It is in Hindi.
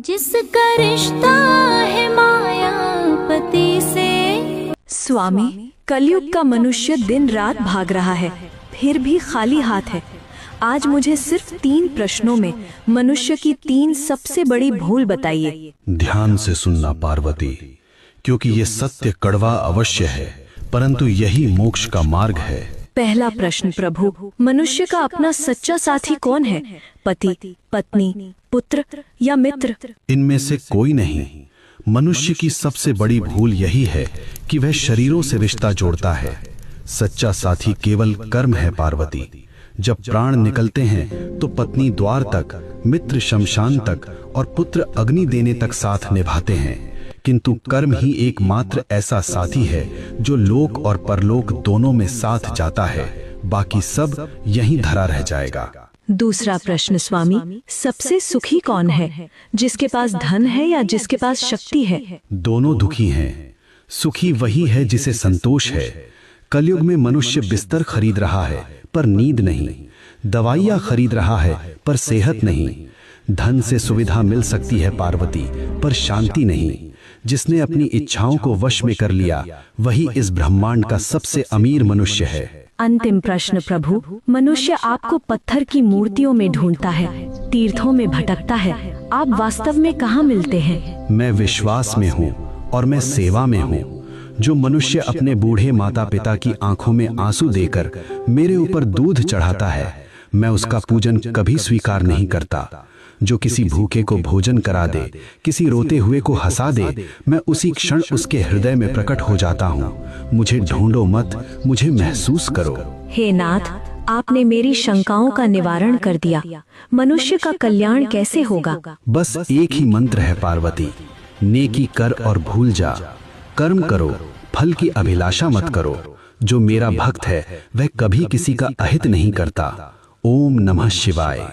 जिसका रिश्ता है माया पति से। स्वामी, कलयुग का मनुष्य दिन रात भाग रहा है, फिर भी खाली हाथ है। आज मुझे सिर्फ 3 प्रश्नों में मनुष्य की 3 सबसे बड़ी भूल बताइए। ध्यान से सुनना पार्वती, क्योंकि ये सत्य कड़वा अवश्य है, परंतु यही मोक्ष का मार्ग है। पहला प्रश्न प्रभु, मनुष्य का अपना सच्चा साथी कौन है? पति, पत्नी, पुत्र या मित्र? इनमें से कोई नहीं। मनुष्य की सबसे बड़ी भूल यही है कि वह शरीरों से रिश्ता जोड़ता है। सच्चा साथी केवल कर्म है पार्वती। जब प्राण निकलते हैं तो पत्नी द्वार तक, मित्र शमशान तक और पुत्र अग्नि देने तक साथ निभाते हैं, किंतु कर्म ही एकमात्र ऐसा साथी है जो लोक और परलोक दोनों में साथ जाता है। बाकी सब यहीं धरा रह जाएगा। दूसरा प्रश्न स्वामी, सबसे सुखी कौन है? जिसके पास धन है या जिसके पास शक्ति है? दोनों दुखी हैं। सुखी वही है जिसे संतोष है। कलयुग में मनुष्य बिस्तर खरीद रहा है पर नींद नहीं, दवाइयाँ खरीद रहा है पर सेहत नहीं। धन से सुविधा मिल सकती है पार्वती, पर शांति नहीं। जिसने अपनी इच्छाओं को वश में कर लिया वही इस ब्रह्मांड का सबसे अमीर मनुष्य है। अंतिम प्रश्न प्रभु, मनुष्य आपको पत्थर की मूर्तियों में ढूंढता है, तीर्थों में भटकता है, आप वास्तव में कहाँ मिलते हैं? मैं विश्वास में हूँ और मैं सेवा में हूँ। जो मनुष्य अपने बूढ़े माता पिता की आंखों में आंसू देकर मेरे ऊपर दूध चढ़ाता है, मैं उसका पूजन कभी स्वीकार नहीं करता। जो किसी भूखे को भोजन करा दे, किसी रोते हुए को हंसा दे, मैं उसी क्षण उसके हृदय में प्रकट हो जाता हूँ। मुझे ढूंढो मत, मुझे महसूस करो। हे नाथ, आपने मेरी शंकाओं का निवारण कर दिया। मनुष्य का कल्याण कैसे होगा? बस एक ही मंत्र है पार्वती, नेकी कर और भूल जा। कर्म करो, फल की अभिलाषा मत करो। जो मेरा भक्त है वह कभी किसी का अहित नहीं करता। ओम नमः शिवाय।